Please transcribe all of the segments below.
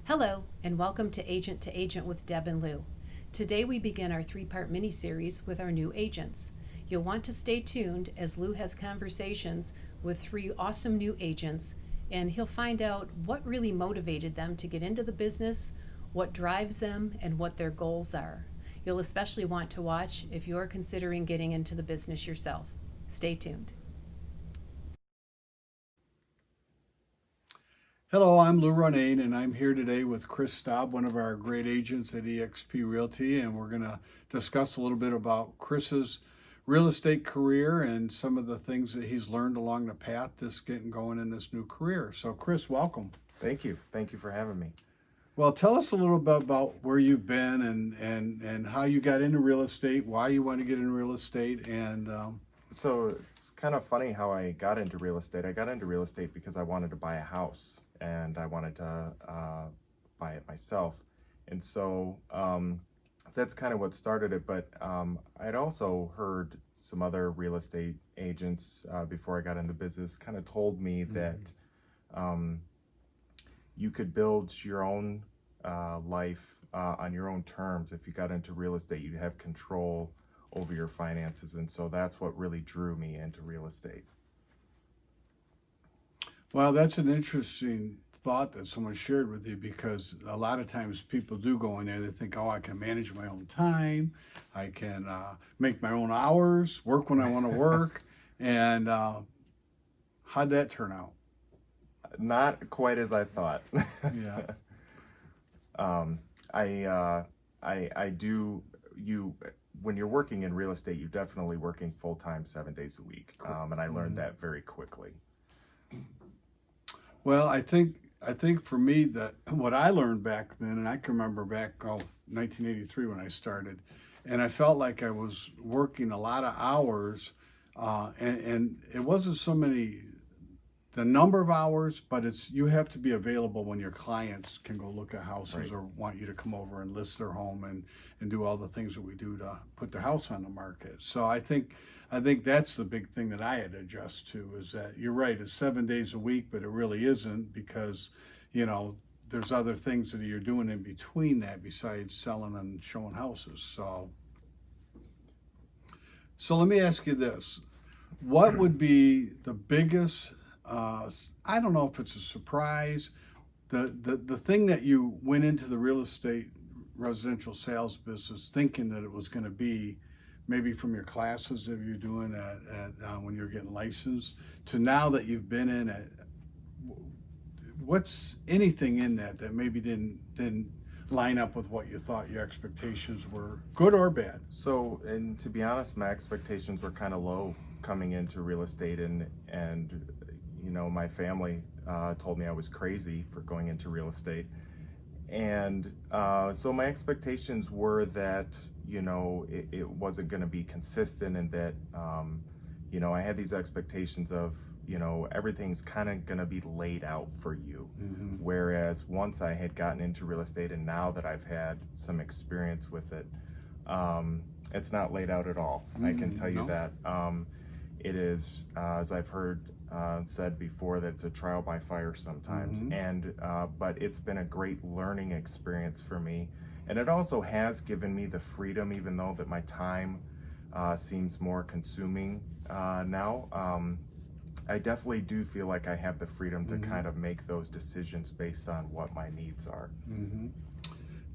Hello, and welcome to Agent with Deb and Lou. Today we begin our three-part mini-series with our new agents. You'll want to stay tuned as Lou has conversations with three awesome new agents, and he'll find out what really motivated them to get into the business, what drives them, and what their goals are. You'll especially want to watch if you're considering getting into the business yourself. Stay tuned. Hello, I'm Lou Ronayne, and I'm here today with Chris Staub, one of our great agents at eXp Realty, and we're going to discuss a little bit about Chris's real estate career and some of the things that he's learned along the path just getting going in this new career. So, Chris, welcome. Thank you. Thank you for having me. Well, tell us a little bit about where you've been and how you got into real estate, why you want to get into real estate, and So it's kind of funny how I got into real estate. I got into real estate because I wanted to buy a house and I wanted to buy it myself. And so that's kind of what started it. But I'd also heard some other real estate agents before I got into business kind of told me that you could build your own life on your own terms. If you got into real estate, you'd have control over your finances, and so that's what really drew me into real estate. well, that's an interesting thought that someone shared with you because a lot of times people do go in there, they think, oh, I can manage my own time, I can make my own hours, work when I want to work. And how'd that turn out? Not quite as I thought. Yeah. I do you when you're working in real estate, you're definitely working full time 7 days a week, and I learned that very quickly. Well, I think for me that what I learned back then, and I can remember back 1983 when I started, and I felt like I was working a lot of hours, and it wasn't so many the number of hours, but it's you have to be available when your clients can go look at houses Right. or want you to come over and list their home and do all the things that we do to put their house on the market. So I think that's the big thing that I had to adjust to is that you're right, it's 7 days a week, but it really isn't because, there's other things that you're doing in between that besides selling and showing houses. So let me ask you this. What would be the biggest I don't know if it's a surprise. The thing that you went into the real estate residential sales business thinking that it was going to be, maybe from your classes that you're doing at when you're getting licensed to now that you've been in it. What's anything in that maybe didn't line up with what you thought your expectations were, good or bad? So, and to be honest, my expectations were kind of low coming into real estate, and my family told me I was crazy for going into real estate. And so my expectations were that, it wasn't going to be consistent and that, I had these expectations of, everything's kind of going to be laid out for you. Mm-hmm. Whereas once I had gotten into real estate and now that I've had some experience with it, it's not laid out at all. I can tell you No. that. It is, as I've heard said before, that it's a trial by fire sometimes, and but it's been a great learning experience for me, and it also has given me the freedom, even though that my time seems more consuming now. I definitely do feel like I have the freedom to kind of make those decisions based on what my needs are.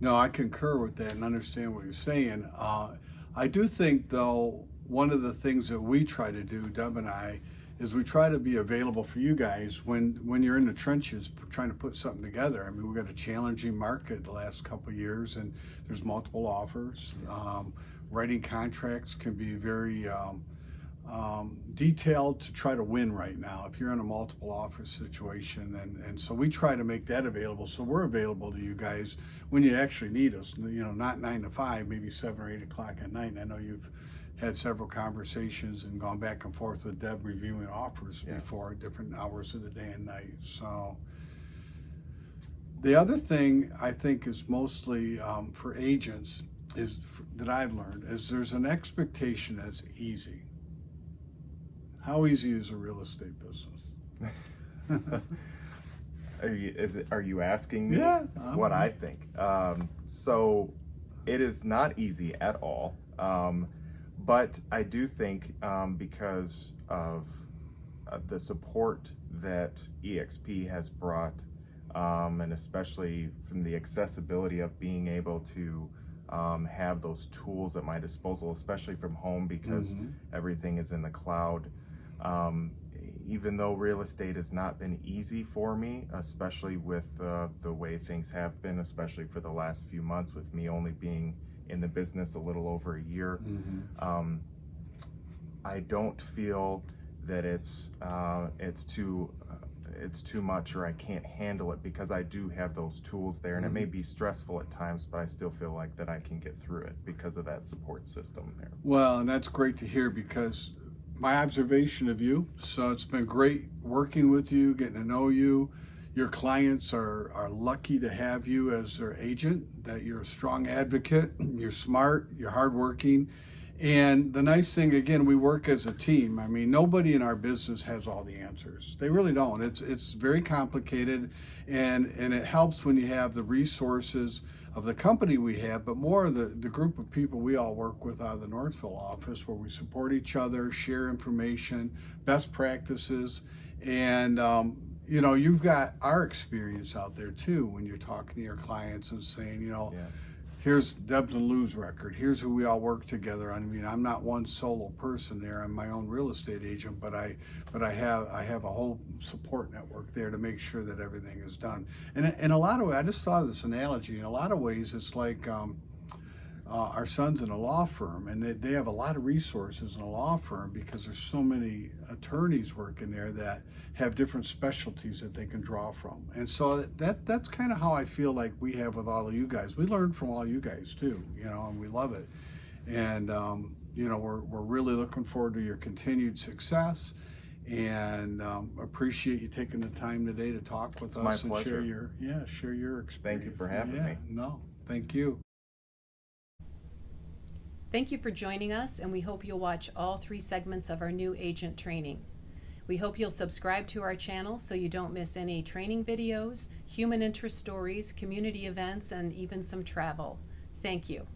No, I concur with that and understand what you're saying. I do think, though, one of the things that we try to do, Deb and I, is we try to be available for you guys when you're in the trenches trying to put something together. I mean, we've got a challenging market the last couple of years, and there's multiple offers. Writing contracts can be very detailed to try to win right now if you're in a multiple offer situation, and so we try to make that available so we're available to you guys when you actually need us, not 9 to 5, maybe 7 or 8 o'clock at night. And I know you've had several conversations and gone back and forth with Deb reviewing offers Yes. before different hours of the day and night. So the other thing I think is mostly for agents that I've learned is there's an expectation that's easy. How easy is a real estate business? Are you asking me Yeah, what I think? So it is not easy at all, but I do think because of the support that eXp has brought, and especially from the accessibility of being able to have those tools at my disposal, especially from home because everything is in the cloud. Even though real estate has not been easy for me, especially with the way things have been, especially for the last few months with me only being in the business a little over a year, I don't feel that it's too much or I can't handle it, because I do have those tools there, and it may be stressful at times, but I still feel like that I can get through it because of that support system there. Well, and that's great to hear, because my observation of you, so it's been great working with you, getting to know you. Your clients are lucky to have you as their agent, that you're a strong advocate, you're smart, you're hardworking. And the nice thing, again, we work as a team. I mean, nobody in our business has all the answers. They really don't. It's very complicated, and it helps when you have the resources of the company we have, but more of the group of people we all work with out of the Northville office, where we support each other, share information, best practices, and you've got our experience out there too when you're talking to your clients and saying, Yes. here's Deb's and Lou's record. Here's who we all work together. I mean, I'm not one solo person there. I'm my own real estate agent, but I have a whole support network there to make sure that everything is done. And in a lot of ways, I just thought of this analogy. In a lot of ways, it's like our son's in a law firm, and they have a lot of resources in a law firm because there's so many attorneys working there that have different specialties that they can draw from. And so that's kind of how I feel like we have with all of you guys. We learn from all you guys too, and we love it. And we're really looking forward to your continued success, and appreciate you taking the time today to talk with us my and pleasure. share your experience. Thank you for having me. No, thank you. Thank you for joining us, and we hope you'll watch all 3 segments of our new agent training. We hope you'll subscribe to our channel so you don't miss any training videos, human interest stories, community events, and even some travel. Thank you.